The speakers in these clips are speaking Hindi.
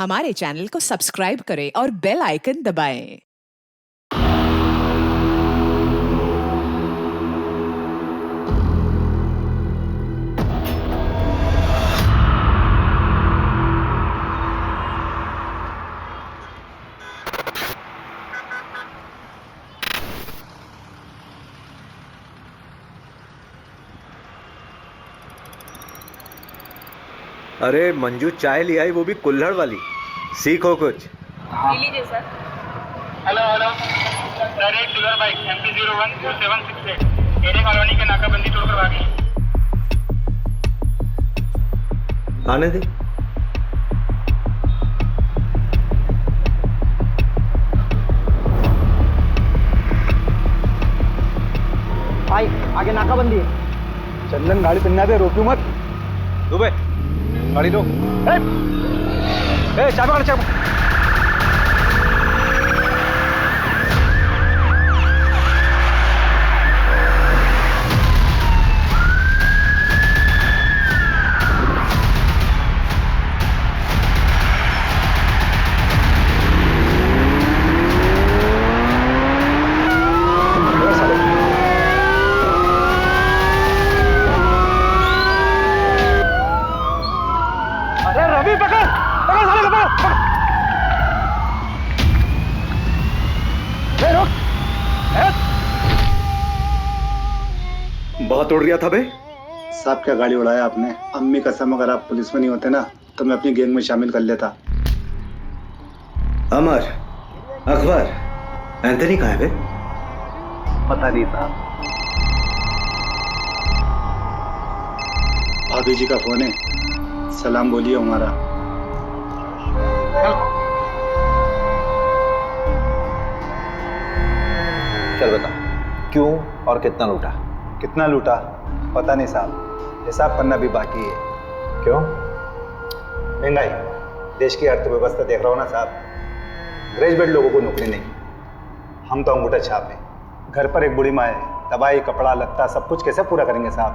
हमारे चैनल को सब्सक्राइब करें और बेल आइकन दबाएं। अरे मंजू, चाय ले आई, वो भी कुल्हड़ वाली। सीखो कुछ। ले लीजिए सर। हेलो हेलो सर, एक sugar bike MP012768 array colony के नाकाबंदी तोड़कर भागी। आने दे। भाई आगे नाकाबंदी है। चंदन गाड़ी पिन्ना दे, रोकियो मत। दुबे गाड़ी रोक। चाबी पकड़, चाबी। अरे रवि पकड़, पकड़ साले को, पकड़ पकड़। रुक। बहुत उड़ रहा था बे। साहब क्या गाड़ी उड़ाया आपने। अम्मी कसम, अगर आप पुलिस में नहीं होते ना तो मैं अपनी गैंग में शामिल कर लेता। अमर, अकबर, एंथनी कहाँ है बे? पता नहीं साहब। भाभी जी का फोन है, सलाम बोलिए हमारा। चल बता, क्यों और कितना लूटा? कितना लूटा पता नहीं साहब, हिसाब करना भी बाकी है। क्यों? महंगाई, देश की अर्थव्यवस्था देख रहा हो ना साहब। ग्रेजुएट लोगों को नौकरी नहीं, हम तो अंगूठा छाप हैं। घर पर एक बूढ़ी माँ है, दवाई कपड़ा लत्ता सब कुछ कैसे पूरा करेंगे साहब।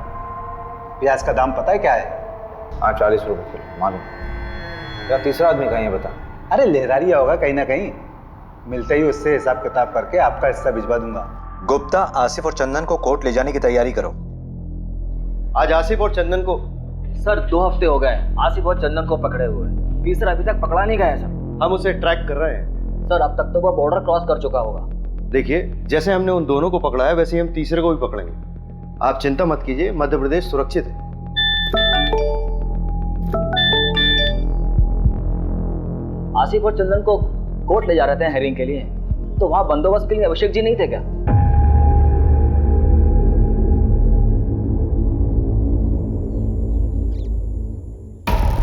प्याज का दाम पता है क्या है? हाँ, 40 रुपये किलो, मालूम। या तीसरा आदमी कहीं है बता। अरे लहरारिया होगा कहीं ना कहीं। मिलते ही उससे हिसाब किताब करके आपका हिस्सा भिजवा दूंगा। गुप्ता, आसिफ और चंदन को कोर्ट ले जाने की तैयारी करो। आज आसिफ और चंदन को सर 2 हफ्ते हो गए आसिफ और चंदन को पकड़े हुए। तीसरा अभी तक पकड़ा नहीं गया सर। हम उसे ट्रैक कर रहे हैं। सर अब तक तो वह बॉर्डर क्रॉस कर चुका होगा। देखिए, जैसे हमने उन दोनों को पकड़ा है वैसे ही हम तीसरे को भी पकड़ेंगे। आप चिंता मत कीजिए, मध्य प्रदेश सुरक्षित है। आसिफ और चंदन को कोर्ट ले जा रहे थे हेयरिंग के लिए, तो वहां बंदोबस्त के लिए अभिषेक जी नहीं थे क्या?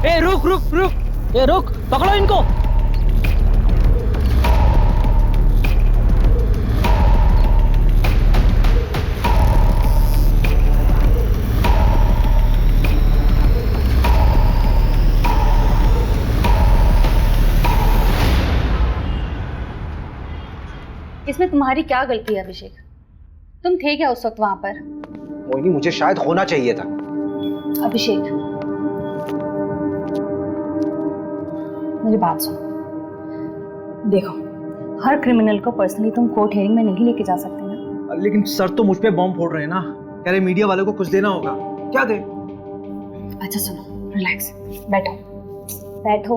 ए रुक रुक रुक, ए रुक, पकड़ो इनको। इसमें तुम्हारी क्या गलती है अभिषेक? तुम थे क्या उस वक्त वहां पर? मोहिनी, मुझे शायद होना चाहिए था। अभिषेक मेरी बात सुनो। देखो, हर क्रिमिनल को पर्सनली तुम कोर्ट हियरिंग में नहीं लेके जा सकते ना। लेकिन सर तो मुझ पे बॉम्ब फोड़ रहे हैं ना, कह रहे मीडिया वालों को कुछ देना होगा। क्या दे? अच्छा सुनो, रिलैक्स, बैठो बैठो।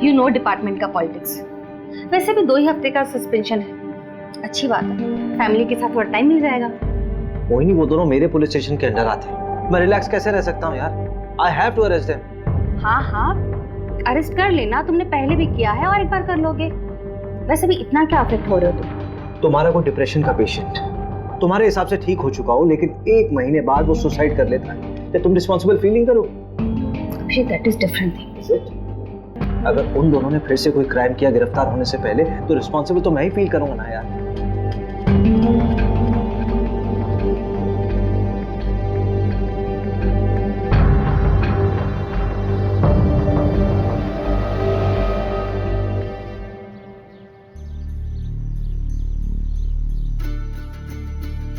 यू नो डिपार्टमेंट का पॉलिटिक्स। वैसे भी 2 ही हफ्ते का सस्पेंशन है, अच्छी बात है, फैमिली के साथ थोड़ा टाइम मिल जाएगा। मोहिनी, वो दोनों मेरे पुलिस स्टेशन के अंडर आते हैं। मैं रिलैक्स कैसे रह सकता हूँ यार? I have to arrest them. हाँ हाँ, अरेस्ट कर लेना, तुमने पहले भी किया है और एक बार कर लोगे। वैसे भी इतना क्या अफेक्ट हो रहे हो तुम? तुम्हारा कोई डिप्रेशन का पेशेंट तुम्हारे हिसाब से ठीक हो चुका हो, लेकिन 1 महीने बाद वो सुसाइड कर लेता है, तो तुम रिस्पॉन्सिबल फीलिंग करो? अभिषेक, दैट इज डिफरेंट थिंग। अगर उन दोनों ने फिर से कोई क्राइम किया गिरफ्तार होने से पहले, तो रिस्पॉन्सिबल तो मैं ही फील करूंगा ना यार।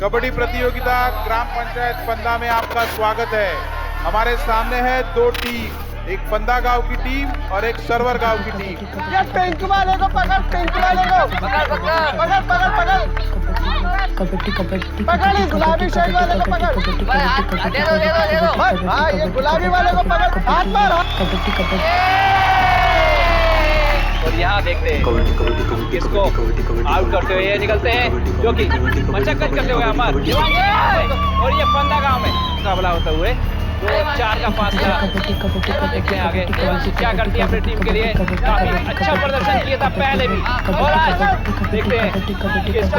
कब कबड्डी प्रतियोगिता ग्राम पंचायत फंदा में आपका स्वागत है। हमारे सामने है दो टीम, एक फंदा गांव की टीम और एक सरवर गांव की टीम। ये पिंक वाले को पकड़, पिंक वाले को पकड़ पकड़ पकड़ पकड़ पकड़ कबड्डी कबड्डी पकड़, इस गुलाबी शर्ट वाले को पकड़। दे दो। हाँ, ये गुलाबी वाले को पकड़, हाथ मार। कबड्डी कबड्डी। और यहाँ देखते हैं किसको आउट करते हुए ये निकलते हैं, जो कि मशक्कत करते हुए अमर और ये फंदा गांव में मुकाबला होते हुए 4 का फासला। देखते हैं आगे क्या करती है अपनी टीम के लिए। काफी अच्छा प्रदर्शन किया था पहले भी, और आज देखते हैं किसको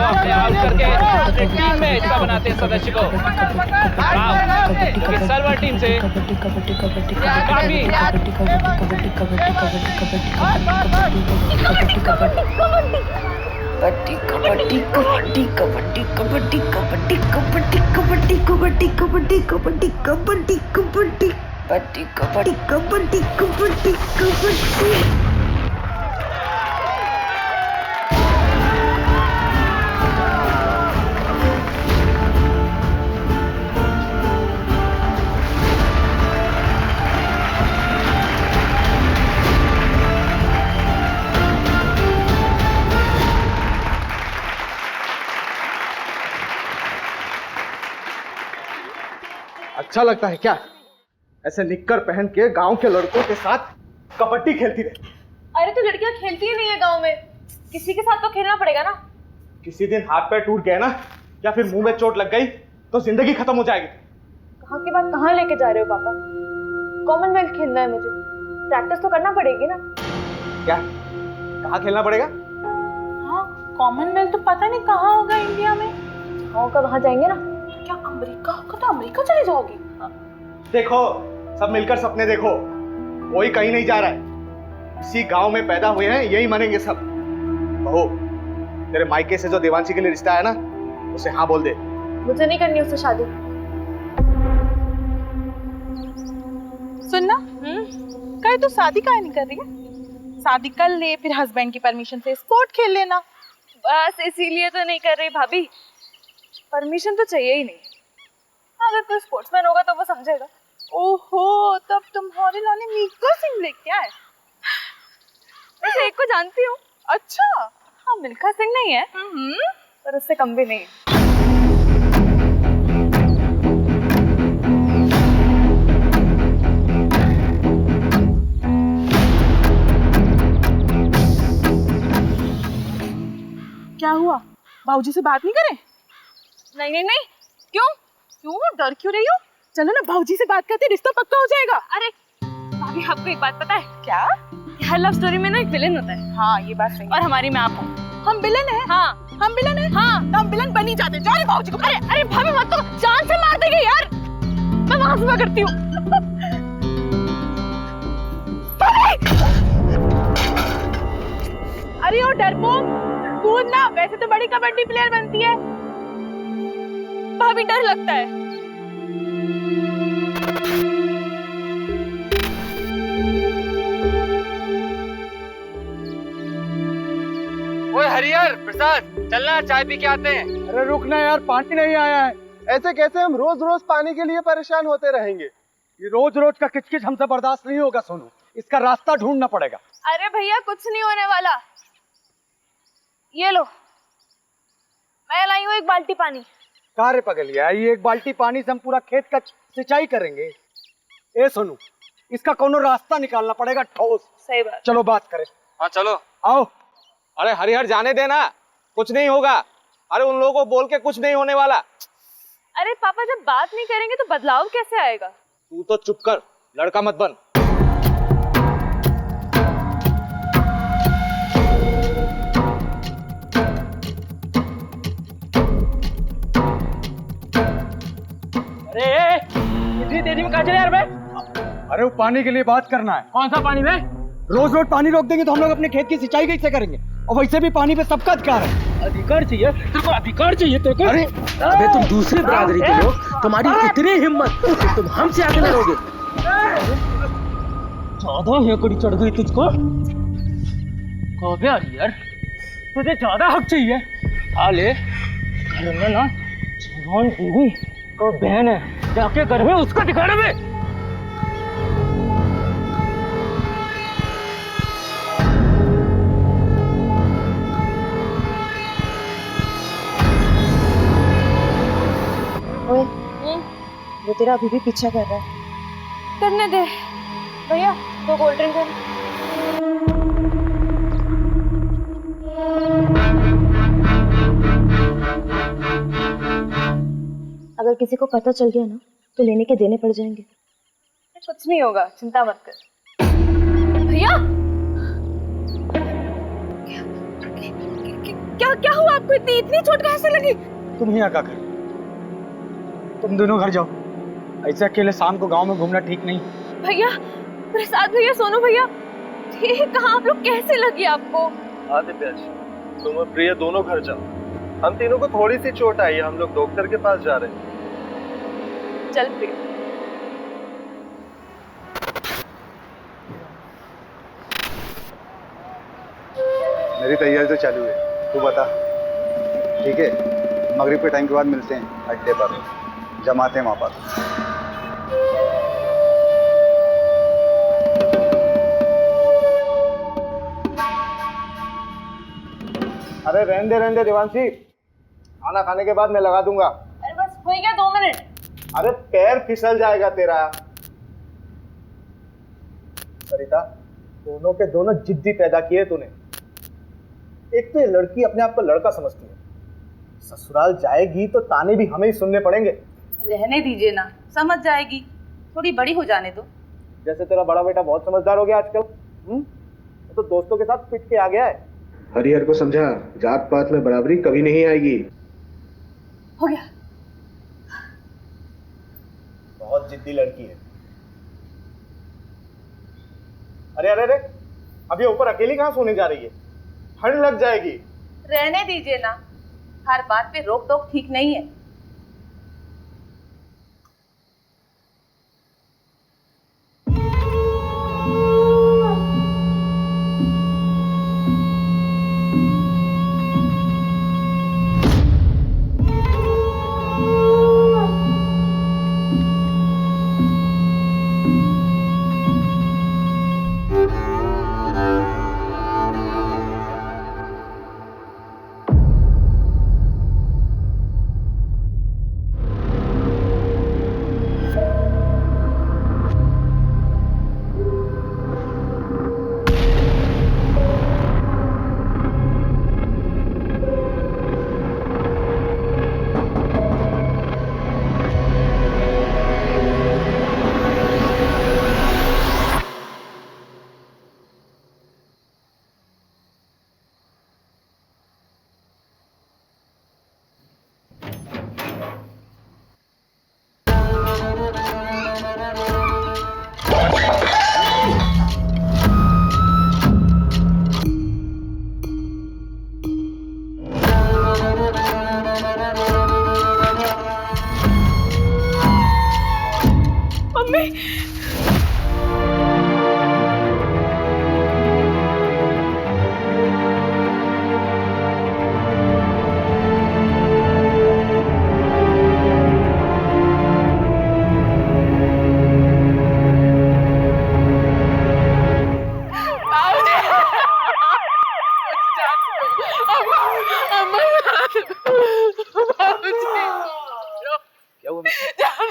अपने आउट करके अपनी टीम में हिस्सा बनाते हैं सदस्य को। क्योंकि सर्वर टीम से काफी कबड्डी कबड्डी कबड्डी कबड्डी कबड्डी कबड्डी कबड्डी कबड्डी कबड्डी कबड्डी कबड्डी कबड्डी कबड्डी कबड्डी कबड्डी कबड्डी कबड्डी। अच्छा लगता है क्या ऐसे निक्कर पहन के गांव के लड़कों के साथ कबड्डी खेलती रहे? अरे तो लड़कियां खेलती ही नहीं है गांव में, किसी के साथ तो खेलना पड़ेगा ना। किसी दिन हाथ पैर टूट गए ना या फिर मुंह में चोट लग गई तो जिंदगी खत्म हो जाएगी। कहाँ की बात कहाँ लेके जा रहे हो पापा? कॉमनवेल्थ खेलना है मुझे, प्रैक्टिस तो करना पड़ेगी ना। क्या कहाँ खेलना पड़ेगा? हाँ, कॉमनवेल्थ तो पता नहीं कहाँ होगा इंडिया में। होगा वहाँ जाएंगे ना। क्या अमेरिका होगा? तो अमेरिका चले जाओगी? देखो सब मिलकर सपने देखो, कोई कहीं नहीं जा रहा है, इसी गांव में पैदा हुए हैं, यही मरेंगे सब। बहू, तेरे मायके से जो देवांशी के लिए रिश्ता है ना, उसे हाँ बोल दे। मुझे नहीं करनी उससे शादी। सुनना, कहीं तू शादी काहे नहीं कर रही है? शादी कर ले, फिर हस्बैंड की परमिशन से स्पोर्ट खेल लेना। बस इसीलिए तो नहीं कर रही भाभी, परमिशन तो चाहिए ही नहीं। अगर कोई स्पोर्ट्समैन होगा तो वो समझेगा। ओहो, तब तुम्हारे लाने मिल्खा सिंह लेके आए। वैसे एक को जानती हूँ। अच्छा? हाँ, मिल्खा सिंह नहीं है पर उससे कम भी नहीं है। क्या हुआ? बाबूजी से बात नहीं करे? नहीं नहीं नहीं। क्यों क्यों डर क्यों रही हो? चलो ना, बाबूजी से बात करते, रिश्ता पक्का हो जाएगा। अरे भाभी, आपको एक बात पता है क्या? हर लव स्टोरी में ना एक विलेन होता है। हाँ, ये बात सही है। और हमारी में आप हो। हम विलेन हैं? हाँ, हम विलेन हैं? हाँ, तो हम विलेन बनी जाते। जाओ रे बाबूजी को। अरे अरे भाभी मत, तो जान से मार देंगे यार। मैं वहां से करती हूँ। अरे ओ डरपोक, कूद ना, वैसे तो बड़ी कबड्डी प्लेयर बनती है। भाभी डर लगता है। ओए हरिहर प्रसाद, चलना चाय पी के आते हैं। अरे रुकना यार, पानी नहीं आया है। ऐसे कैसे हम रोज रोज पानी के लिए परेशान होते रहेंगे? ये रोज रोज का किचकिच हमसे बर्दाश्त नहीं होगा सोनू, इसका रास्ता ढूंढना पड़ेगा। अरे भैया, कुछ नहीं होने वाला। ये लो, मैं लाई हूँ एक बाल्टी पानी। कार्य पकड़ लिया, ये एक बाल्टी पानी से हम पूरा खेत का सिंचाई करेंगे? ए सोनू, इसका कोनो रास्ता निकालना पड़ेगा ठोस। सही बात। चलो बात करें। हाँ चलो। आओ। अरे हरिहर, जाने देना, कुछ नहीं होगा। अरे उन लोगों को बोल के कुछ नहीं होने वाला। अरे पापा, जब बात नहीं करेंगे तो बदलाव कैसे आएगा? तू तो चुप कर, लड़का मत बन। अरे इतनी तेजी में कहाँ चले यार? अरे वो पानी के लिए बात करना है। कौन सा पानी में? रोज रोज पानी रोक देंगे तो हम लोग अपने खेत की सिंचाई कैसे करेंगे? और वैसे भी पानी पे सबका अधिकार है। अधिकार चाहिए तेरे को? अधिकार चाहिए तेरे को? अरे अबे तुम दूसरे बरादरी के लोग, तुम्हारी इतनी हिम्मत कि तुम हमसे आगे लड़ोगे? ज्यादा हेकड़ी चढ़ गई तुझको। कबे यार, तुझे ज्यादा हक चाहिए। आ ले, घर में ना कौन बीवी और बहन है, जाके घर में उसको दिखाने में। वो तेरा अभी भी पीछा कर रहा है। करने दे भैया, 2 कोल्ड ड्रिंक कर। अगर किसी को पता चल गया ना तो लेने के देने पड़ जाएंगे। कुछ नहीं होगा, चिंता मत कर। भैया क्या क्या हुआ आपको? इतनी चोट कहाँ से लगी? तुम यहाँ क्या कर? तुम दोनों घर जाओ, ऐसे अकेले शाम को गांव में घूमना ठीक नहीं। भैया, प्रसाद भैया, सोनू भैया, ये कहाँ आप लोग? कैसे लगी आपको? आदित्य, तुम और प्रिया दोनों घर जाओ। हम तीनों को थोड़ी सी चोट आई है, हम लोग डॉक्टर के पास जा रहे हैं। चल प्रिया। मेरी तैयारी तो चालू है, तू बता। ठीक है, मगरिब के टाइम के बाद मिलते हैं अड्डे पर, जमाते हैं वहाँ पर। अरे रहने दे देवांशी, खाना खाने के बाद मैं लगा दूंगा। अरे बस हो गया 2 मिनट। अरे पैर फिसल जाएगा तेरा। सरिता, दोनों के दोनों जिद्दी पैदा किए तूने। एक तो ये लड़की अपने आप को लड़का समझती है, ससुराल जाएगी तो ताने भी हमें ही सुनने पड़ेंगे। रहने दीजिए ना, समझ जाएगी, थोड़ी बड़ी हो जाने दो। जैसे तेरा बड़ा बेटा बहुत समझदार हो गया आजकल, तो दोस्तों के साथ पिट के आ गया है। हरिहर को समझा, जात पात में बराबरी कभी नहीं आएगी। हो गया। बहुत जिद्दी लड़की है। अरे अरे अरे, अब ये ऊपर अकेली कहाँ सोने जा रही है? ठंड लग जाएगी। रहने दीजिए ना, हर बात पे रोक टोक ठीक नहीं है।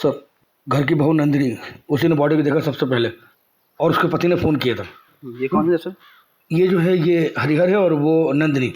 सर, घर की बहू नंदिनी, उसी ने बॉडी को देखा सबसे पहले और उसके पति ने फोन किया था। ये कौन है सर? ये जो है ये हरिहर है और वो नंदिनी।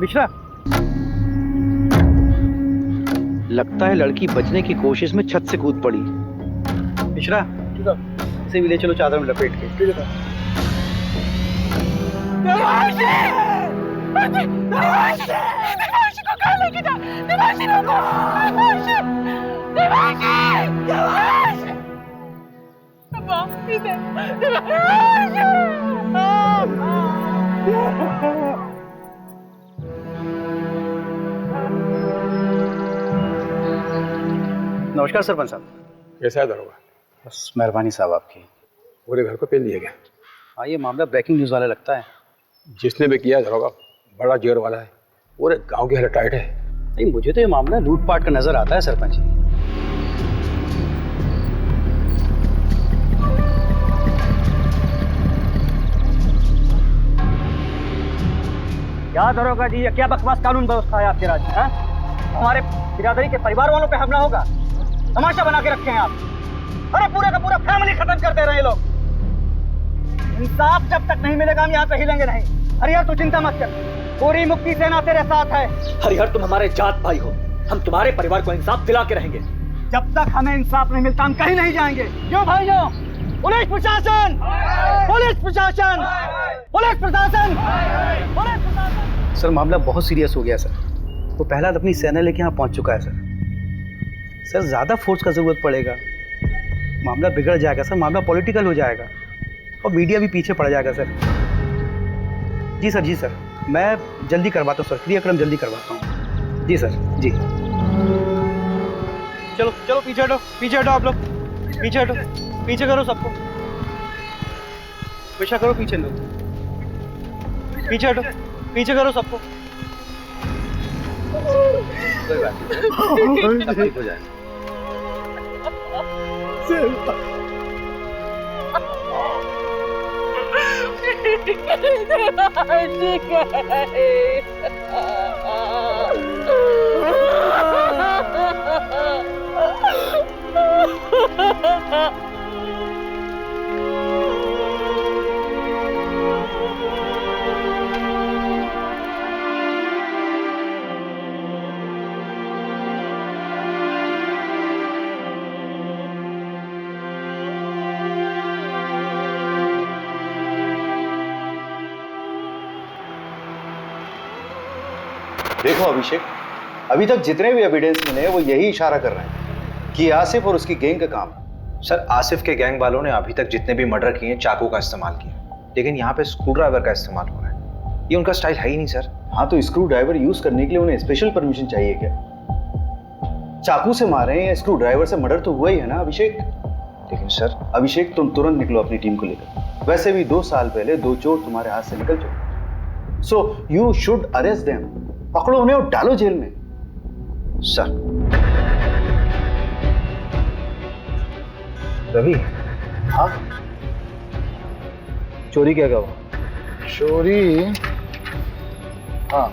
मिश्रा, लगता है लड़की बचने की कोशिश में छत से कूद पड़ी। मिश्रा, इसे भी ले चलो चादर में लपेट के। देवांशी को कहाँ लेके जा? देवांशी रोको! देवांशी! देवांशी! बाप इधर! देवांशी! नमस्कार सरपंच साहब। कैसा है दरोगा? बस मेहरबानी साहब आपकी। पूरे घर को पेल दिया गया। हाँ, ये मामला ब्रेकिंग न्यूज़ वाला लगता है। जिसने भी किया दरोगा बड़ा जोर वाला है, पूरे गांव की हालत टाइट है। नहीं, मुझे तो ये मामला लूटपाट का नजर आता है सरपंच जी। क्या दरोगा जी, ये क्या बकवास कानून व्यवस्था है आपके राज्य में? हमारे बिरादरी के परिवार वालों पे हमला होगा, तमाशा बना के रखे हैं आप। अरे पूरे का पूरा फैमिली खत्म कर दे रहे हैं लोग। इंसाफ जब तक नहीं मिलेगा हम यहाँ पे हिलेंगे नहीं। हरिहर तू चिंता मत कर, पूरी मुक्ति सेना तेरे साथ है। हरिहर तुम हमारे जात भाई हो, हम तुम्हारे परिवार को इंसाफ दिला के रहेंगे। जब तक हमें इंसाफ नहीं मिलता हम कहीं नहीं जाएंगे। क्यों भाइयों? पुलिस प्रशासन! पुलिस प्रशासन! पुलिस प्रशासन! पुलिस प्रशासन! सर मामला बहुत सीरियस हो गया सर। वो प्रहलाद अपनी सेना लेके यहाँ पहुँच चुका है सर। सर ज़्यादा फोर्स का ज़रूरत पड़ेगा, मामला बिगड़ जाएगा सर, मामला पॉलिटिकल हो जाएगा और मीडिया भी पीछे पड़ जाएगा सर। जी सर, जी सर, मैं जल्दी करवाता हूँ सर, क्रियाक्रम जल्दी करवाता हूँ। जी सर, जी। चलो चलो पीछे हटो, पीछे हटो आप लोग, पीछे हटो, पीछे करो सबको, पीछे करो, पीछे लो, पीछे हटो, पीछे करो सबको। कोई बात नहीं, सब ठीक हो जाएगा। देखो अभिषेक, अभी तक जितने भी एविडेंस मिले वो यही इशारा कर रहे हैं कि आसिफ और उसकी गैंग का काम है। सर, आसिफ के गैंग वालों ने अभी तक जितने भी मर्डर किए चाकू का इस्तेमाल किया, लेकिन यहाँ पे स्क्रू ड्राइवर का इस्तेमाल हुआ है। ये उनका स्टाइल है ही नहीं सर। हाँ, तो स्क्रू ड्राइवर यूज करने के लिए उन्हें स्पेशल परमिशन चाहिए क्या? चाकू से मारे हैं या स्क्रू ड्राइवर से मर्डर तो हुआ ही है ना अभिषेक। लेकिन सर अभिषेक, तुम तुरंत निकलो अपनी टीम को लेकर। वैसे भी 2 साल पहले 2 चोर तुम्हारे हाथ से निकल चुके। So you should arrest them. पकड़ो उन्हें और डालो जेल में। सर। रवि, हाँ, चोरी क्या हुआ? चोरी, हाँ,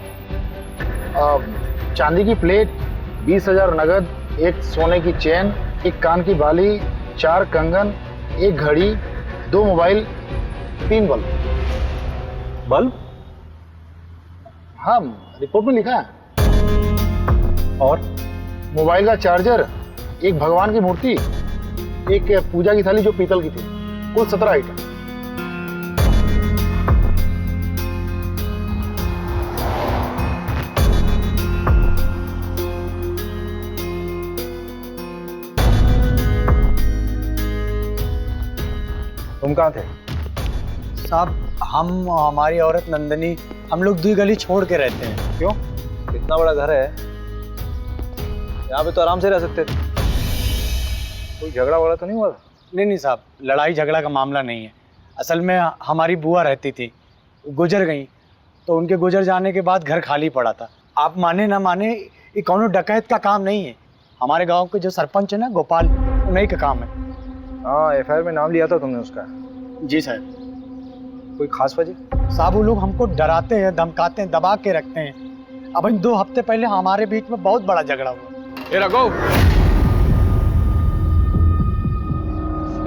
चांदी की प्लेट, 20,000 नगद, एक सोने की चेन, एक कान की बाली, 4 कंगन, एक घड़ी, 2 मोबाइल, 3 बल्ब। बल्ब? हाँ, रिपोर्ट में लिखा है। और मोबाइल का चार्जर, एक भगवान की मूर्ति, एक पूजा की थाली जो पीतल की थी, कुल 17 आइटम। तुम कहाँ थे? साहब, हम हमारी औरत नंदनी, हम लोग 2 गली छोड़ के रहते हैं। क्यों? इतना बड़ा घर है, यहाँ पे तो आराम से रह सकते थे। कोई झगड़ा वगड़ा तो नहीं हुआ? नहीं नहीं साहब, लड़ाई झगड़ा का मामला नहीं है। असल में हमारी बुआ रहती थी, गुजर गई, तो उनके गुजर जाने के बाद घर खाली पड़ा था। आप माने ना माने, ये कौनो डकैत का काम नहीं है। हमारे गांव के जो सरपंच है ना, गोपाल, उन्हीं का काम है। हाँ, एफआईआर में नाम लिया था तुमने उसका? जी साहब। कोई खास वजह? साहब, वो लोग हमको डराते हैं, धमकाते हैं, दबा के रखते हैं। अब इन 2 हफ्ते पहले हमारे बीच में बहुत बड़ा झगड़ा हुआ। ये रखो।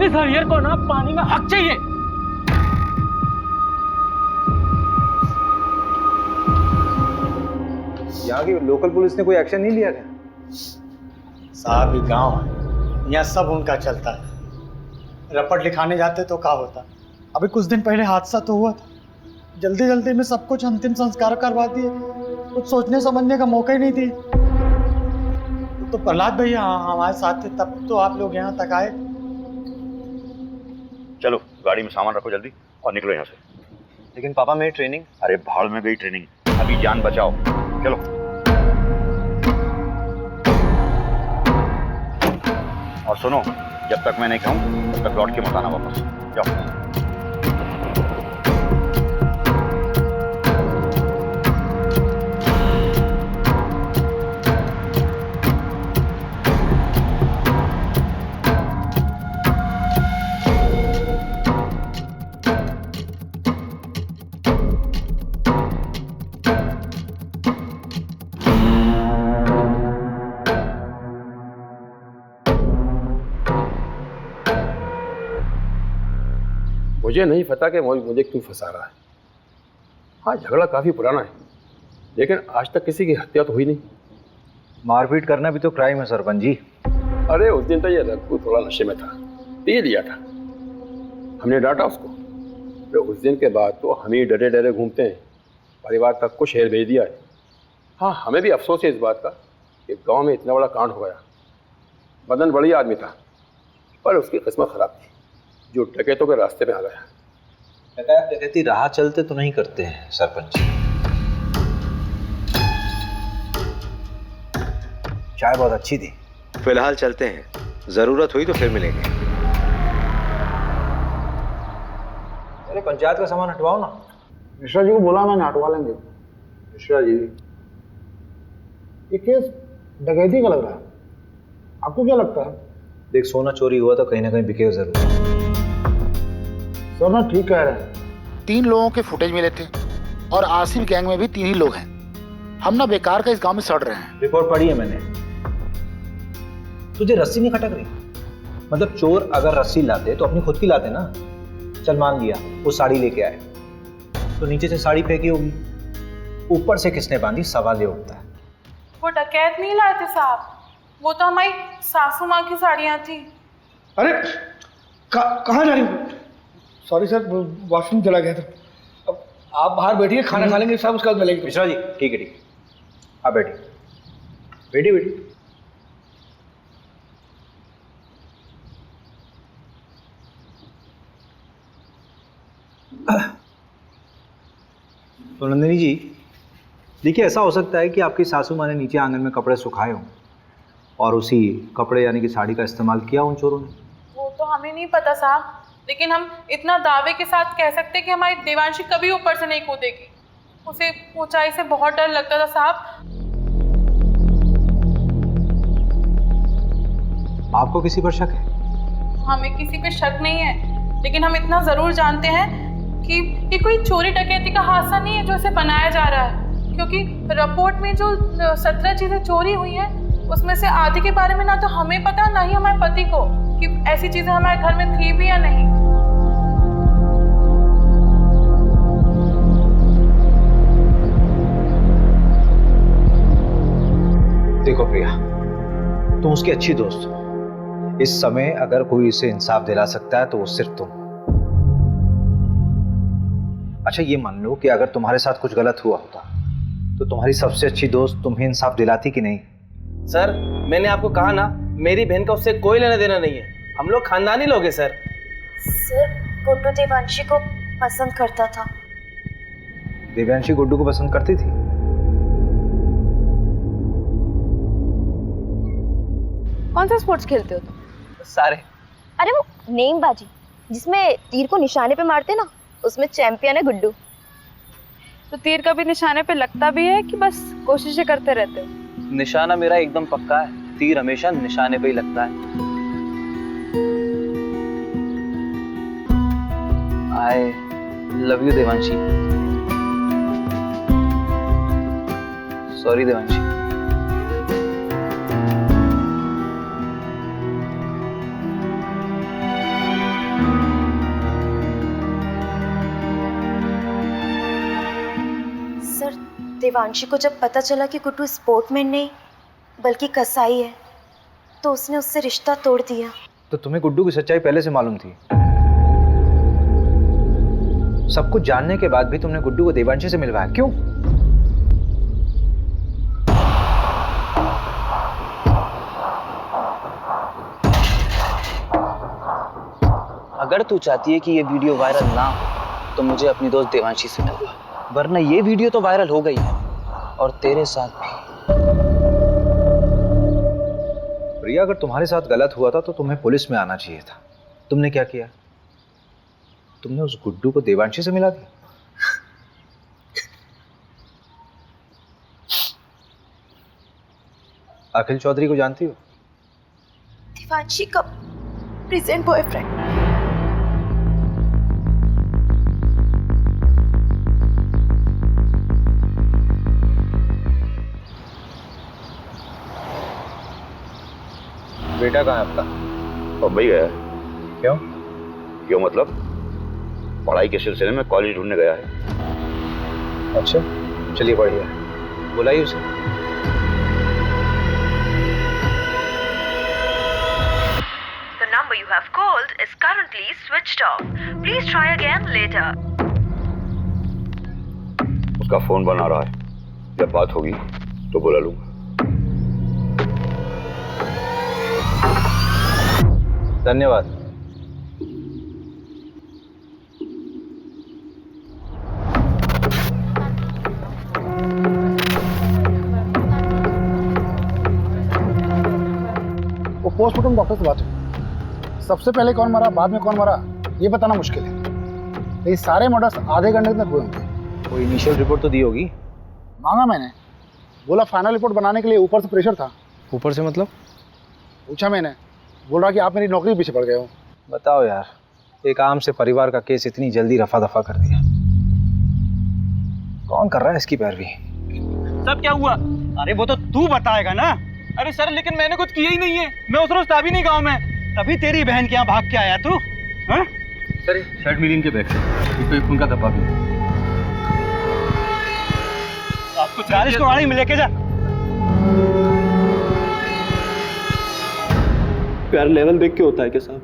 इस हरिहर को ना पानी में हक चाहिए। यहाँ की लोकल पुलिस ने कोई एक्शन नहीं लिया क्या? साहब, ये गांव है, यहाँ सब उनका चलता है। रपट लिखाने जाते तो क्या होता। अभी कुछ दिन पहले हादसा तो हुआ था, जल्दी जल्दी में सब कुछ अंतिम संस्कार करवा दिए, कुछ सोचने समझने का मौका ही नहीं दी। तो प्रहलाद भैया हमारे साथ थे, तब तो आप लोग यहाँ तक आए। चलो गाड़ी में सामान रखो जल्दी और निकलो यहाँ से। लेकिन पापा मेरी ट्रेनिंग। अरे भाड़ में गई ट्रेनिंग, अभी जान बचाओ। चलो और सुनो, जब तक मैं नहीं कहूँ तब तक लौट के मत आना वापस। जाओ। मुझे नहीं पता कि मुझे क्यों फंसा रहा है। हाँ, झगड़ा काफी पुराना है, लेकिन आज तक किसी की हत्या तो हुई नहीं। मारपीट करना भी तो क्राइम है सरपंच जी। अरे उस दिन तो ये रघु थोड़ा नशे में था, पी लिया था, हमने डांटा उसको। तो उस दिन के बाद तो हम ही डरे डरे घूमते हैं, परिवार तक को शहर भेज दिया है। हाँ, हमें भी अफसोस है इस बात का कि गांव में इतना बड़ा कांड हो गया। मदन बढ़िया आदमी था, पर उसकी किस्मत खराब थी, जो डकैतों के रास्ते में आ गया। डकैती राह चलते तो नहीं करते हैं सरपंच। चाय बहुत अच्छी थी। फिलहाल चलते हैं, जरूरत हुई तो फिर मिलेंगे। अरे पंचायत का सामान हटवाओ ना। मिश्रा जी को बोला मैंने, हटवा लेंगे। मिश्रा जी, ये केस डकैती का लग रहा है, आपको क्या लगता है? देख, सोना चोरी हुआ तो कहीं ना कहीं बिकेगा जरूर। सर ना ठीक कह रहे हैं। 3 लोगों के फुटेज मिले थे और आसिफ गैंग में भी 3 ही लोग हैं। हम ना बेकार का इस गांव में सड़ रहे हैं। रिपोर्ट पढ़ी है मैंने। तुझे रस्सी नहीं खटक रही? मतलब चोर अगर रस्सी लाते तो अपनी खुद की लाते ना। चल मान लिया वो साड़ी लेके आए, तो नीचे से साड़ी फेंकी होगी, ऊपर से किसने बांधी, सवाल ये उठता है। वो डकैत नहीं लाए थे साहब, वो तो हमारी सासू माँ की साड़ियाँ थी। अरे कहाँ जा रही हो? सॉरी सर, वॉशरूम चला गया था। अब आप बाहर बैठिए, खाना खा लेंगे सब, उसके बाद मिलेंगे। मिश्रा जी ठीक है ठीक है, आप बैठिए बैठिए बैठिए। तो नंदिनी जी देखिए, ऐसा हो सकता है कि आपकी सासू माँ ने नीचे आंगन में कपड़े सुखाए हों और उसी कपड़े यानी कि साड़ी का इस्तेमाल किया उन चोरों ने। वो तो हमें नहीं पता साहब, लेकिन हम इतना दावे के साथ कह सकते हैं कि हमारी देवांशी कभी ऊपर से नहीं कूदेगी। उसे ऊंचाई से बहुत डर लगता था साहब। आपको किसी पर शक है? हमें किसी पे शक नहीं है, लेकिन हम इतना जरूर जानते हैं कि ये कोई चोरी डकैती का हादसा नहीं है जो इसे बनाया जा रहा है, क्योंकि रिपोर्ट में जो 17 चीजें चोरी हुई हैं उसमें से आधी के बारे में ना तो हमें पता ना ही हमारे पति को कि ऐसी चीजें हमारे घर में थी भी या नहीं। देखो प्रिया, तुम उसकी अच्छी दोस्त हो। इस समय अगर कोई इसे इंसाफ दिला सकता है तो वो सिर्फ तुम। अच्छा ये मान लो कि अगर तुम्हारे साथ कुछ गलत हुआ होता तो तुम्हारी सबसे अच्छी दोस्त तुम्हें इंसाफ दिलाती कि नहीं? सर मैंने आपको कहा ना, मेरी बहन का उससे कोई लेना देना नहीं है, हम लोग खानदानी लोग हैं सर। सर गुड्डू देवांशी को पसंद करता था। देवांशी गुड्डू को पसंद करती थी? कौन सा स्पोर्ट्स खेलते हो तुम? सारे। अरे वो नेमबाजी जिसमें तीर को निशाने पे मारते ना, उसमें चैंपियन है गुड्डू। तो तीर कभी निशाने पे लगता भी है कि बस कोशिशें करते रहते हो? निशाना मेरा एकदम पक्का है, तीर हमेशा निशाने पे ही लगता है। I love you Devanshi. Sorry Devanshi. Sir Devanshi को जब पता चला कि गुड्डू स्पोर्टमैन नहीं बल्कि कसाई है तो उसने उससे रिश्ता तोड़ दिया। तो तुम्हें गुड्डू की सच्चाई पहले से मालूम थी? सब कुछ जानने के बाद भी तुमने गुड्डू को देवांशी से मिलवाया, क्यों? अगर तू चाहती है कि ये वीडियो वायरल ना हो तो मुझे अपनी दोस्त देवांशी से मिलवा, वरना ये वीडियो तो वायरल हो गई है और तेरे साथ भी। प्रिया, अगर तुम्हारे साथ गलत हुआ था तो तुम्हें पुलिस में आना चाहिए था। तुमने क्या किया? तुमने उस गुड्डू को देवांशी से मिला दिया। अखिल चौधरी को जानती हो? देवांशी का प्रेजेंट बॉयफ्रेंड। बेटा कहाँ है आपका? बम्बई गया है। क्यों? क्यों मतलब पढ़ाई के सिलसिले में कॉलेज ढूंढने गया है। अच्छा, चलिए बढ़िया, बुलाइए उसे। The number you have called is currently switched off. Please try again later. उसका फोन बना रहा है, जब बात होगी तो बुला लूंगा। धन्यवाद। वो पोस्टमार्टम डॉक्टर से बात हुई। सबसे पहले कौन मरा, बाद में कौन मरा, ये बताना मुश्किल है। ये सारे मर्डर्स आधे घंटे तक हुए होंगे। कोई इनिशियल रिपोर्ट तो दी होगी? मांगा मैंने, बोला फाइनल रिपोर्ट बनाने के लिए ऊपर से प्रेशर था। ऊपर से मतलब? पूछा मैंने, बोल रहा कि आप मेरी नौकरी पीछे पड़ गए हो। बताओ यार, एक आम से परिवार का केस इतनी जल्दी रफा दफा कर दिया। कौन कर रहा है इसकी पैरवी? सब क्या हुआ? अरे वो तो तू बताएगा ना। अरे सर, लेकिन मैंने कुछ किया ही नहीं है। मैं उस रोज था भी नहीं गाँव में। तभी तेरी बहन के यहाँ भाग के आया तू। हाँ? सर, शर्ट मिली इनके बैग से, इसको एक खून का धब्बा भी। आपको 40 को गाड़ी में लेके जा। प्यार लेवल देख के होता है क्या साहब?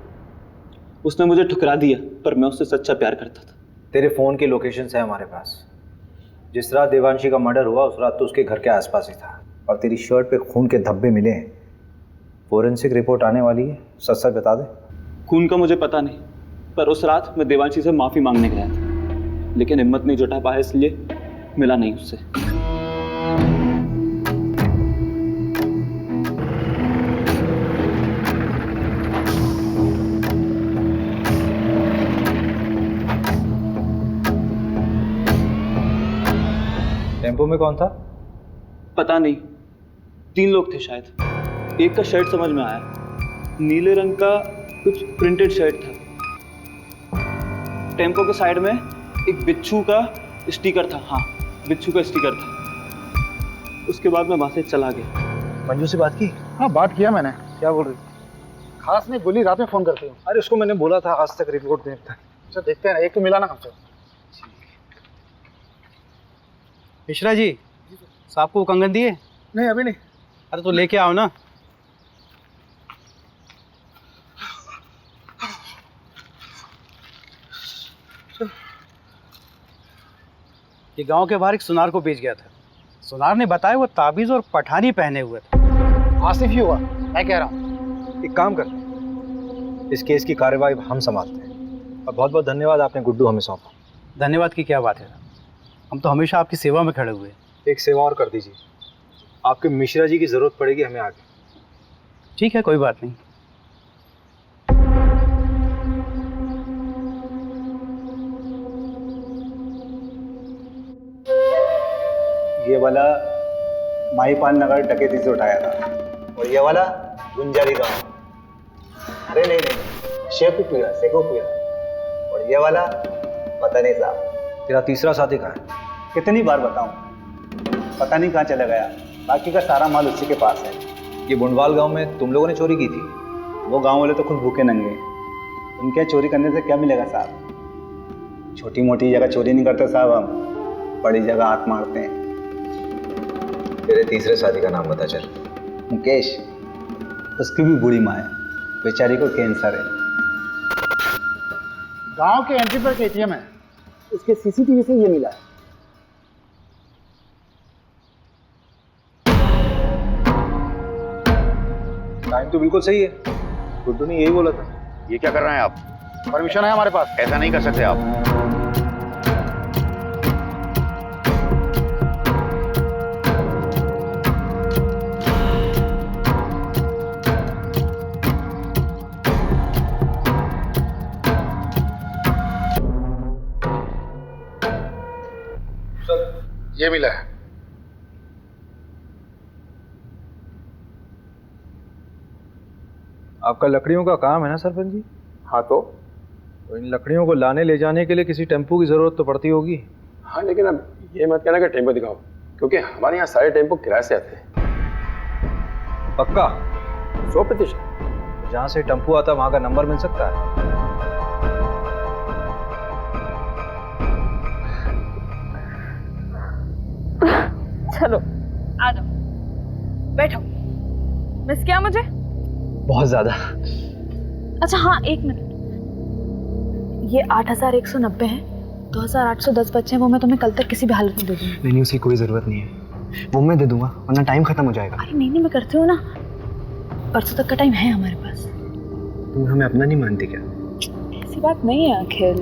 उसने मुझे ठुकरा दिया, पर मैं उससे सच्चा प्यार करता था। तेरे फोन के लोकेशंस है हमारे पास। जिस रात देवांशी का मर्डर हुआ उस रात तो उसके घर के आसपास ही था, और तेरी शर्ट पे खून के धब्बे मिले हैं। फोरेंसिक रिपोर्ट आने वाली है, सच सच बता दे। खून का मुझे पता नहीं, पर उस रात मैं देवांशी से माफी मांगने गया था, लेकिन हिम्मत नहीं जुटा पाया, इसलिए मिला नहीं उससे। टेम्पो में कौन था? पता नहीं, 3 लोग थे शायद। एक का शर्ट समझ में आया, नीले रंग का कुछ प्रिंटेड शर्ट था। टेम्पो के साइड में एक बिच्छू का स्टिकर था। हाँ, बिच्छू का स्टिकर था। उसके बाद मैं वहां से चला गया। मंजू से बात की? हाँ, बात किया मैंने। क्या बोल रही? खास नहीं बोली, रात में फोन करती हूँ। अरे उसको मैंने बोला था आज तक रिपोर्ट देखता। अच्छा, देखते हैं ना, एक तो मिला ना हमसे। मिश्रा जी, साहब को कंगन दिए? नहीं, अभी नहीं। अरे तो लेके आओ ना। ये गांव के बाहर एक सुनार को बेच गया था। सुनार ने बताया वो ताबीज और पठानी पहने हुए था। आसिफ ही हुआ, मैं कह रहा हूँ। एक काम करते हैं, इस केस की कार्रवाई हम संभालते हैं। और बहुत बहुत धन्यवाद, आपने गुड्डू हमें सौंपा। धन्यवाद की क्या बात है, हम तो हमेशा आपकी सेवा में खड़े हुए। एक सेवा और कर दीजिए, आपके मिश्रा जी की जरूरत पड़ेगी हमें आगे। ठीक है, कोई बात नहीं। ये वाला माईपाल नगर डकैती से उठाया था, और ये वाला गुंजारी गांव। अरे नहीं नहीं, शेखुपुरा। और ये वाला पता नहीं साहब। तेरा तीसरा साथी कहाँ है? कितनी बार बताऊं, पता नहीं कहाँ चला गया। बाकी का सारा माल उसी के पास है। ये बुंडवाल गांव में तुम लोगों ने चोरी की थी? वो गांव वाले तो खुद भूखे नंगे, उनके चोरी करने से क्या मिलेगा साहब। छोटी मोटी जगह चोरी नहीं करते साहब हम, बड़ी जगह हाथ मारते हैं। तेरे तीसरे साथी का नाम बता चल। मुकेश, उसकी भी बुरी माँ है, बेचारी को कैंसर है। गांव के एंट्री पर एटीएम है, उसके सीसीटीवी से ये मिला है। टाइम तो बिल्कुल सही है, गुड्डू ने यही बोला था। ये क्या कर रहे हैं आप? परमिशन है हमारे पास, ऐसा नहीं कर सकते आप। ये मिला है। आपका लकड़ियों का काम है ना सरपंच जी? हाँ तो इन लकड़ियों को लाने ले जाने के लिए किसी टेम्पो की जरूरत तो पड़ती होगी। हाँ, लेकिन अब ये मत कहना कि टेम्पो दिखाओ, क्योंकि हमारे यहाँ सारे टेम्पो किराए से आते हैं। पक्का? 100%। जहाँ से टेम्पो आता है वहाँ का नंबर मिल सकता है? चलो आ जाओ, बैठो। मिस किया मुझे? बहुत ज्यादा। अच्छा हाँ, एक मिनट। ये 8190 है, 2810 बच्चे हैं, वो मैं तुम्हें कल तक किसी भी हालत में दे दूंगी। नहीं, उसकी कोई ज़रूरत नहीं है, वो मैं दे दूंगा, वरना टाइम खत्म हो जाएगा। अरे नहीं, मैं करती हूँ ना, परसों तक का टाइम है हमारे पास। तुम हमें अपना नहीं मानती क्या? ऐसी बात नहीं है अखिल।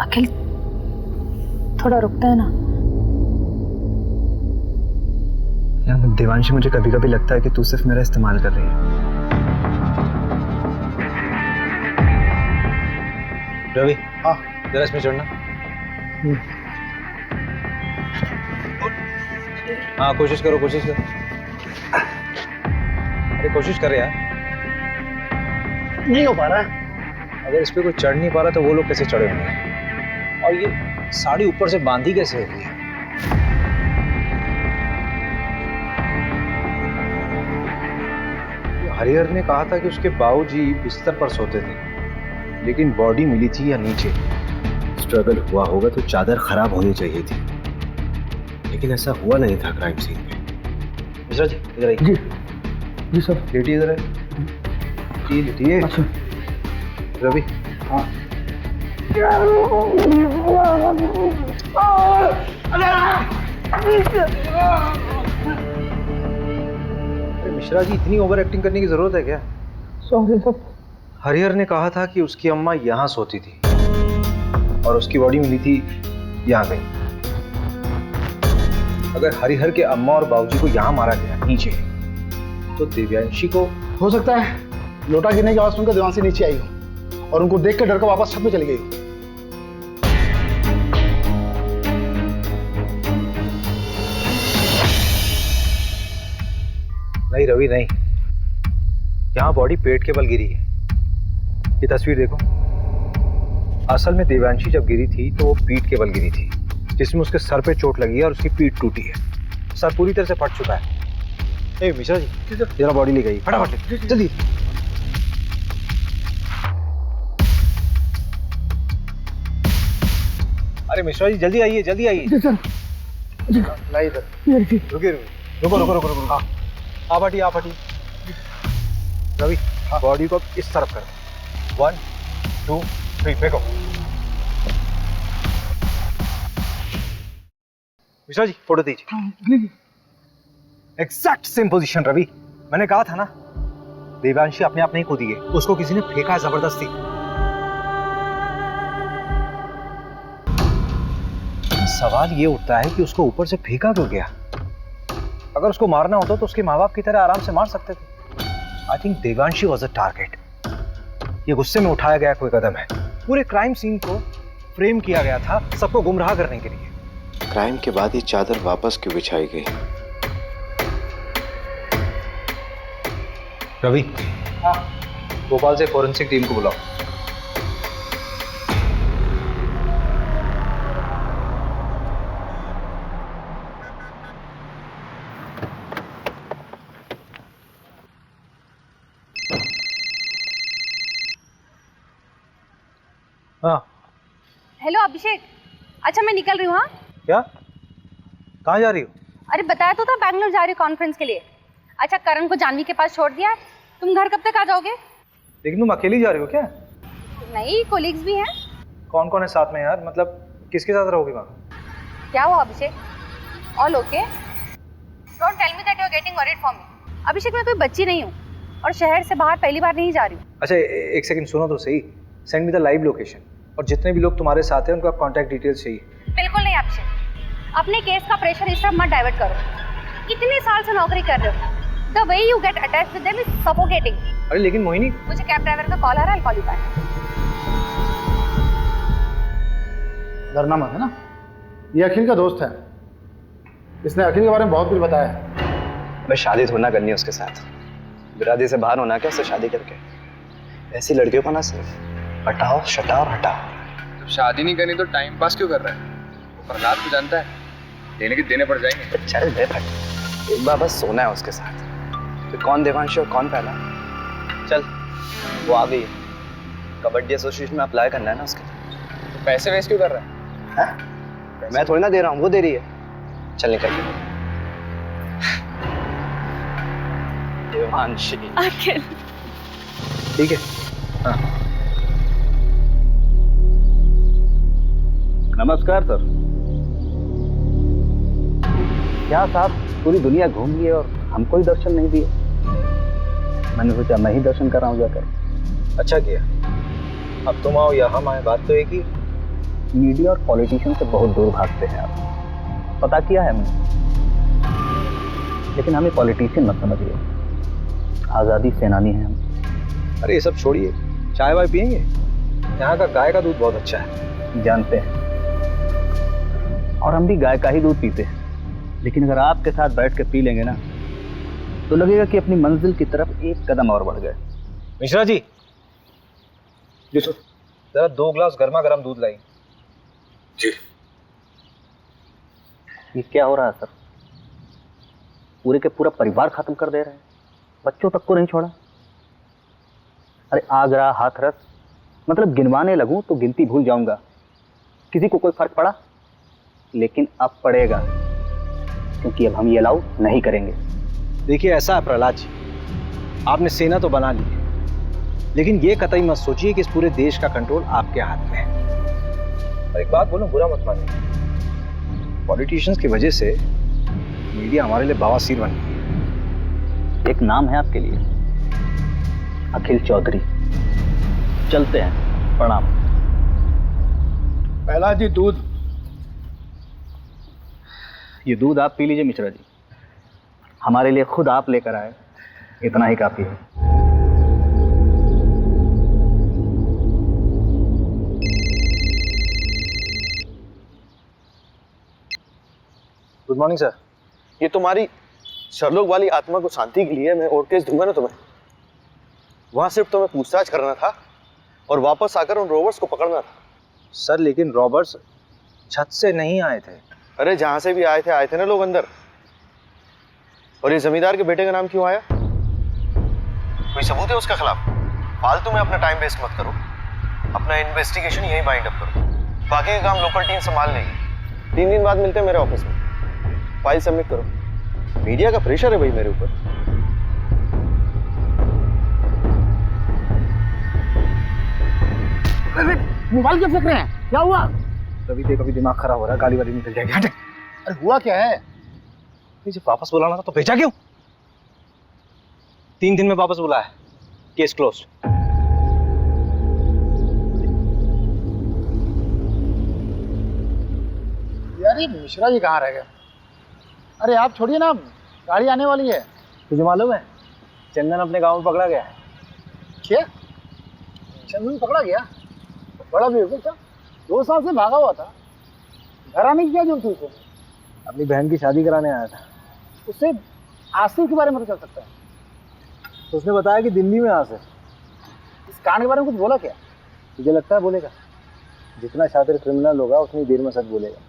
अखिल थोड़ा रुकता है ना। यार देवांशी, मुझे कभी कभी लगता है कि तू सिर्फ मेरा इस्तेमाल कर रही है। रवि, हाँ जरा इसमें चढ़ना। हाँ कोशिश करो, कोशिश करो। अरे कोशिश कर यार। नहीं हो पा रहा है। अगर इस पे कोई चढ़ नहीं पा रहा तो वो लोग कैसे चढ़े होंगे? और ये साड़ी ऊपर से बांधी कैसे होगी? हरिहर ने कहा था कि उसके बाबूजी बिस्तर पर सोते थे, लेकिन बॉडी मिली थी या नीचे। स्ट्रगल हुआ होगा तो चादर खराब होनी चाहिए थी, लेकिन ऐसा हुआ नहीं था क्राइम सीन पे। मिश्रा जी इधर आइए। जी जी सर। लेटिए इधर है। लेटिए। अच्छा रवि। हाँ। अरे मिश्रा जी, इतनी ओवर एक्टिंग करने की जरूरत है क्या? Sorry sir. हरिहर ने कहा था कि उसकी अम्मा यहाँ सोती थी और उसकी बॉडी मिली थी यहाँ कहीं। अगर हरिहर के अम्मा और बाबूजी को यहाँ मारा गया नीचे, तो दिव्यांशी को हो सकता है लोटा गिरने की आवाज सुनकर देवांशी नीचे आई हो और उनको देख कर डर कर वापस छत में चली गई हो। नहीं रवि नहीं, यहाँ बॉडी पेट के बल गिरी है। ये तस्वीर देखो। असल में देवांशी जब गिरी थी तो वो पीठ के बल गिरी थी, जिसमें उसके सर पे चोट लगी है और उसकी पीठ टूटी है। सर पूरी तरह से फट चुका है। ए मिश्रा जी जरा बॉडी ले गई, फटाफट जल्दी। अरे मिश्रा जी जल्दी आइए, जल्दी आइए। ला इधर। रुकिए रुको रुको रुको रुको। हाँ आप हटिए, आप हटिए। रवि बॉडी को इस तरफ करो। 1 2 3 फेंको। मिश्रा जी फोटो दीजिए। Exact same position Ravi. मैंने कहा था ना, देवांशी अपने आप नहीं कूदी है, उसको किसी ने फेंका है जबरदस्ती। सवाल ये उठता है कि उसको ऊपर से फेंका क्यों गया? अगर उसको मारना होता तो उसके माँ बाप की तरह आराम से मार सकते थे। I think Devanshi was a target. ये गुस्से में उठाया गया कोई कदम है। पूरे क्राइम सीन को फ्रेम किया गया था सबको गुमराह करने के लिए। क्राइम के बाद ये चादर वापस क्यों बिछाई गई? रवि, हाँ भोपाल से फॉरेंसिक टीम को बुलाओ। हाँ हेलो अभिषेक। अच्छा मैं निकल रही हूँ। हाँ क्या? कहाँ जा रही हो? अरे बताया तो था, बैंगलोर जा रही हूँ कॉन्फ्रेंस के लिए। अच्छा करण को जानवी के पास छोड़ दिया है? तुम घर कब तक आ जाओगे? लेकिन तुम अकेली जा रही हो क्या? नहीं, कोलिग्स भी हैं। कौन कौन है साथ में यार? मतलब किसके साथ रहोगे वहाँ? क्या हुआ Abhishek? All okay? Don't tell me that you are getting worried for me. Abhishek, मैं कोई बच्ची नहीं हूँ और शहर से बाहर पहली बार नहीं जा रही हूँ। अच्छा एक सेकंड सुनो तो सही। Send me the live location और जितने भी लोग तुम्हारे साथ हैं उनका कॉन्टैक्ट डिटेल्स चाहिए। बिल्कुल नहीं अभिषेक, अपने केस का प्रेशर इस तरफ मत डाइवर्ट करो। इतने साल से नौकरी कर रहे हो, the way you get attached with them is suffocating. अरे लेकिन मोहिनी, मुझे कैब ड्राइवर का कॉल आ रहा है, I'll call you back। डरना मत, है ना? ये अखिल का दोस्त है, इसने अखिल के बारे में बहुत कुछ बताया है। मैं शादी थोड़ा ना करनी है उसके साथ, बिरादरी से बाहर होना क्या उससे शादी करके। ऐसी लड़कियों को ना सिर्फ हटाओ शटाओ और हटाओ। जब शादी नहीं करनी तो टाइम पास क्यों कर रहा है? वो प्रहलाद को जानता है, देने के देने पड़ जाएंगे। चल दे फट, एक बार बस सोना है उसके साथ। तो कौन देवांशी और कौन पहला? चल वो आ गई, कबड्डी एसोसिएशन में अप्लाई करना है ना उसके। तो पैसे वेस्ट क्यों कर रहा है? मैं थोड़ी ना दे रहा हूँ, वो दे रही है। चल निकल के। देवांशी अखिल ठीक है। हाँ। नमस्कार सर। क्या साहब पूरी दुनिया घूम लिए और हमको ही दर्शन नहीं दिए? मैंने सोचा मैं ही दर्शन कर रहा हूँ जाकर। अच्छा किया। अब तुम आओ या हम आए, बात तो एक ही। मीडिया और पॉलिटिशियन से बहुत दूर भागते हैं आप, पता किया है हमने। लेकिन हमें पॉलिटिशियन मत समझिए, आज़ादी सेनानी हैं हम। अरे ये सब छोड़िए, चाय वाय पियेंगे? यहाँ का गाय का दूध बहुत अच्छा है। जानते हैं, और हम भी गाय का ही दूध पीते हैं। लेकिन अगर आपके साथ बैठ के पी लेंगे ना तो लगेगा कि अपनी मंजिल की तरफ एक कदम और बढ़ गए। मिश्रा जी, जी सर, जरा 2 ग्लास गर्मा गर्म दूध लाई। जी। ये क्या हो रहा है सर? पूरे के पूरा परिवार खत्म कर दे रहे हैं, बच्चों तक को नहीं छोड़ा। अरे आगरा हाथरस, मतलब गिनवाने लगूं तो गिनती भूल जाऊंगा। किसी को कोई फर्क पड़ा? लेकिन अब पड़ेगा, क्योंकि अब हम ये अलाउ नहीं करेंगे। देखिए ऐसा है प्रहलाद जी, आपने सेना तो बना ली है, लेकिन ये कतई मत सोचिए कि इस पूरे देश का कंट्रोल आपके हाथ में है। और एक बात बोलूं, बुरा मत मानिए, पॉलिटिशियंस की वजह से मीडिया हमारे लिए बवासीर बन गई है। एक नाम है आपके लिए, अखिल चौधरी। चलते हैं, प्रणाम। पहला जी दूध। ये दूध आप पी लीजिए मिश्रा जी, हमारे लिए खुद आप लेकर आए, इतना ही काफी है। Good morning sir. ये तुम्हारी शर्लोक वाली आत्मा को शांति के लिए मैं और केस दूंगा ना तुम्हें। वहां सिर्फ तुम्हें पूछताछ करना था और वापस आकर उन रोबर्स को पकड़ना था। सर लेकिन रॉबर्ट्स छत से नहीं आए थे। अरे जहां से भी आए थे ना लोग अंदर। और ये जमींदार के बेटे का नाम क्यों आया? कोई सबूत है उसके खिलाफ? फालतू में अपना टाइम वेस्ट मत करो, अपना इन्वेस्टिगेशन यही बाइंड अप करो। बाकी का काम लोकल टीम संभाल लेगी। 3 दिन बाद मिलते हैं मेरे ऑफिस में, फाइल सबमिट करो। मीडिया का प्रेशर है भाई मेरे ऊपर। मोबाइल क्यों फेंक रहे हैं? क्या हुआ? कभी दिमाग खराब हो रहा है, गाली वाली निकल जाएगी। हट। अरे हुआ क्या है? जब वापस बुलाना था तो भेजा क्यों? 3 दिन में वापस बुलाया, केस क्लोज। यार ये मिश्रा जी कहाँ रह गए? अरे आप छोड़िए ना, गाड़ी आने वाली है। तुझे मालूम है चंदन अपने गांव में पकड़ा गया है। क्या? चंदन पकड़ा गया? बड़ा बेवकूफ था, 2 साल से भागा हुआ था। घर आने की क्या जरूरत थी उसे? अपनी बहन की शादी कराने आया था। उससे आसिफ के बारे में तो चल सकता है। तो उसने बताया कि दिल्ली में आसिफ। इस कांड के बारे में कुछ बोला क्या? तुझे लगता है बोलेगा? जितना शातिर क्रिमिनल होगा उतनी देर में सच बोलेगा।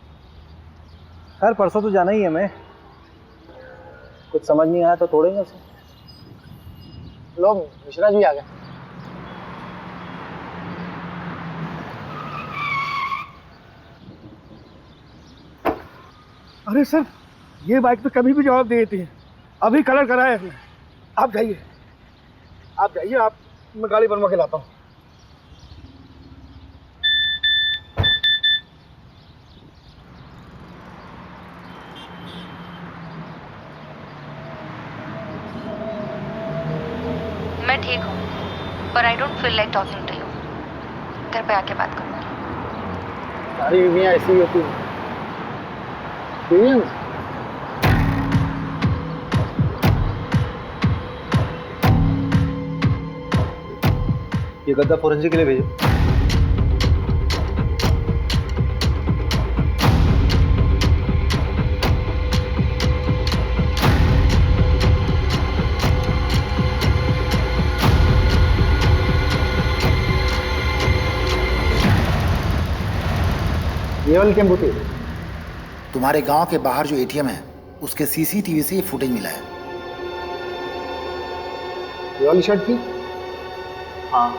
खैर परसों तो जाना ही है हमें। कुछ समझ नहीं आया तो तोड़ेंगे उसे। लोग मिश्रा जी आ गए। अरे सर, ये बाइक तो कभी भी जवाब दे देती है। अभी कलर कराया है, आप जाइए। आप जाइए, आप मैं गाड़ी बनवा के लाता हूँ। मैं ठीक हूँ, पर I don't feel like talking to you. घर पे आके बात करूँगी। सारी बीवियाँ ऐसी ही होती हैं। एक्सपीरियंस। ये गद्दा फोरेंसिक के लिए भेजो। ये वाली टेम्पो थी। तुम्हारे गांव के बाहर जो एटीएम है उसके सीसीटीवी से ये फुटेज मिला है। ये वाली शर्ट थी। हाँ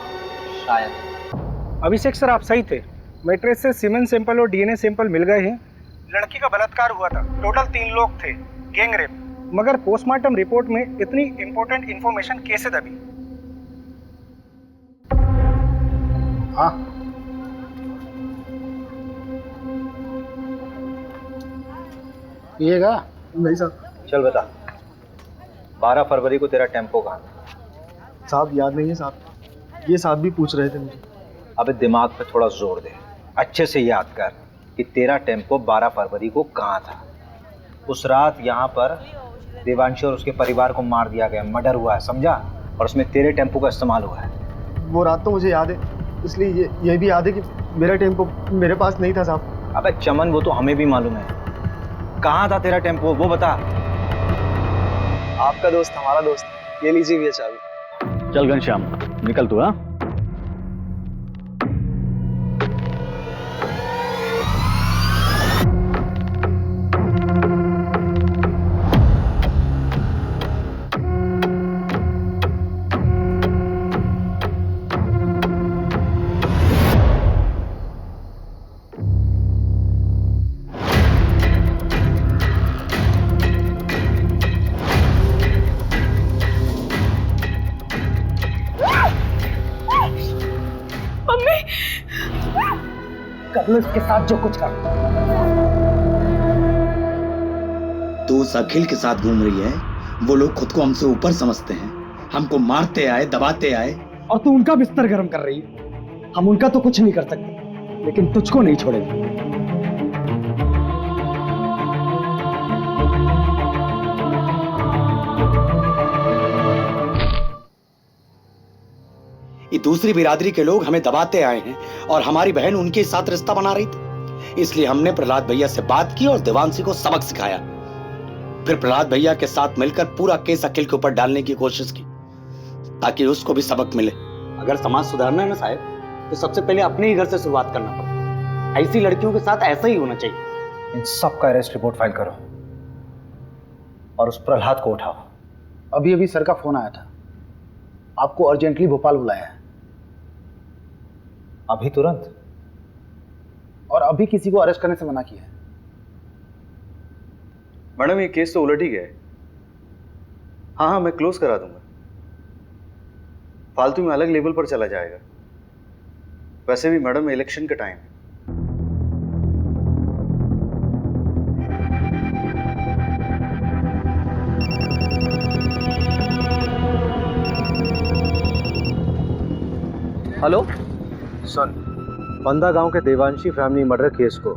शायद। अभिषेक सर, आप सही थे। मैट्रेस से सीमेंट सैंपल और डीएनए सैंपल मिल गए हैं। लड़की का बलात्कार हुआ था। टोटल 3 लोग थे, गैंग रेप। मगर पोस्टमार्टम रिपोर्ट में इतनी इंपॉर्टेंट इंफॉर्मेशन कैसे दबी? हाँ, पिएगा? नहीं साहब। चल बता, 12 फरवरी को तेरा टेम्पो कहाँ था? साहब याद नहीं है साहब, ये साहब भी पूछ रहे थे मुझे। अबे दिमाग पे थोड़ा जोर दे, अच्छे से याद कर कि तेरा टेम्पो 12 फरवरी को कहाँ था। उस रात यहाँ पर देवांशी और उसके परिवार को मार दिया गया, मर्डर हुआ है, समझा? और उसमें तेरे टेम्पो का इस्तेमाल हुआ है। वो रात तो मुझे याद है, इसलिए ये भी याद है कि मेरा टेम्पो मेरे पास नहीं था साहब। अबे चमन, वो तो हमें भी मालूम है। कहाँ था तेरा टेम्पो, वो बता। आपका दोस्त हमारा दोस्त, ये लीजिए भैया चाबी। चल घनश्याम, निकल तू। हाँ, कर लो इसके साथ जो कुछ कर। तो उस अखिल के साथ घूम रही है। वो लोग खुद को हमसे ऊपर समझते हैं, हमको मारते आए, दबाते आए। और तू उनका बिस्तर गर्म कर रही है। हम उनका तो कुछ नहीं कर सकते, लेकिन तुझको नहीं छोड़ेंगे। ये दूसरी बिरादरी के लोग हमें दबाते आए हैं और हमारी बहन उनके साथ रिश्ता बना रही थी। इसलिए हमने प्रहलाद भैया से बात की और देवांशी को सबक सिखाया। फिर प्रहलाद भैया के साथ मिलकर पूरा केस अखिल के ऊपर डालने की कोशिश की ताकि उसको भी सबक मिले। अगर समाज सुधारना है ना साहब, तो सबसे पहले अपने ही घर से शुरुआत करना पड़ता। ऐसी लड़कियों के साथ ऐसा ही होना चाहिए। इन सब का अरेस्ट रिपोर्ट फाइल करो और उस प्रहलाद को उठाओ। अभी अभी सर का फोन आया था, आपको अर्जेंटली भोपाल बुलाया है। अभी तुरंत? और अभी किसी को अरेस्ट करने से मना किया है। मैडम ये केस तो उलट ही गया है। हाँ, मैं क्लोज करा दूंगा। फालतू में अलग लेवल पर चला जाएगा। वैसे भी मैडम इलेक्शन का टाइम है। हेलो, सुन, बंदा गांव के देवांशी फैमिली मर्डर केस को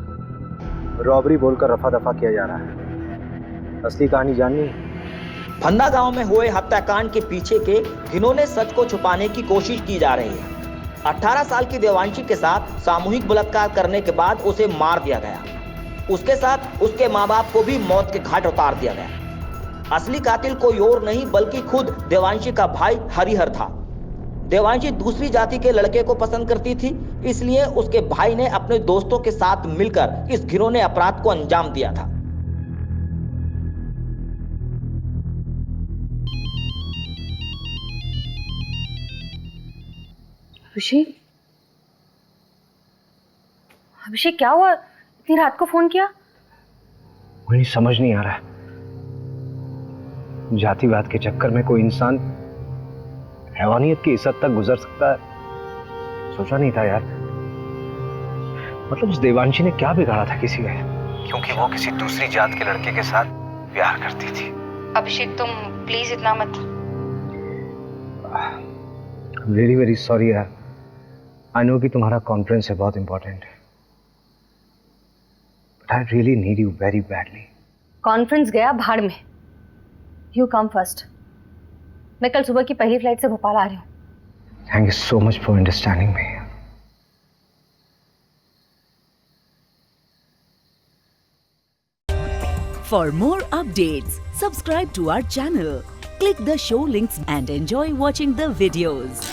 रॉबरी बोलकर रफा दफा किया जा रहा है। असली कहानी जाननी है? फंदा गांव में हुए हत्याकांड के पीछे के घिनौने सच को छुपाने की कोशिश की जा रही है। 18 साल की देवांशी के साथ सामूहिक बलात्कार करने के बाद उसे मार दिया गया। उसके साथ उसके माँ बाप को भी मौत के घाट उतार दिया गया। असली कातिल कोई और नहीं बल्कि खुद देवांशी का भाई हरिहर था। देवांशी दूसरी जाति के लड़के को पसंद करती थी, इसलिए उसके भाई ने अपने दोस्तों के साथ मिलकर इस घिनौने अपराध को अंजाम दिया था। अभिषेक, अभिषेक क्या हुआ? इतनी रात को फोन किया? मुझे समझ नहीं आ रहा है, जातिवाद के चक्कर में कोई इंसान हैवानियत की इस हद तक गुजर सकता है, सोचा नहीं था यार। मतलब उस देवांशी ने क्या बिगाड़ा था किसी का? क्योंकि वो किसी दूसरी जात के लड़के के साथ प्यार करती थी। अभिषेक तुम प्लीज इतना मत। वेरी वेरी सॉरी यार। आई नो कि तुम्हारा कॉन्फ्रेंस है बहुत इंपॉर्टेंट है, but I really need you very badly. Conference गया भाड़ में, यू कम फर्स्ट। मैं कल सुबह की पहली फ्लाइट से भोपाल आ रही हूँ। Thank you so much for understanding me. For more updates, subscribe to our channel, click the show links and enjoy watching the videos.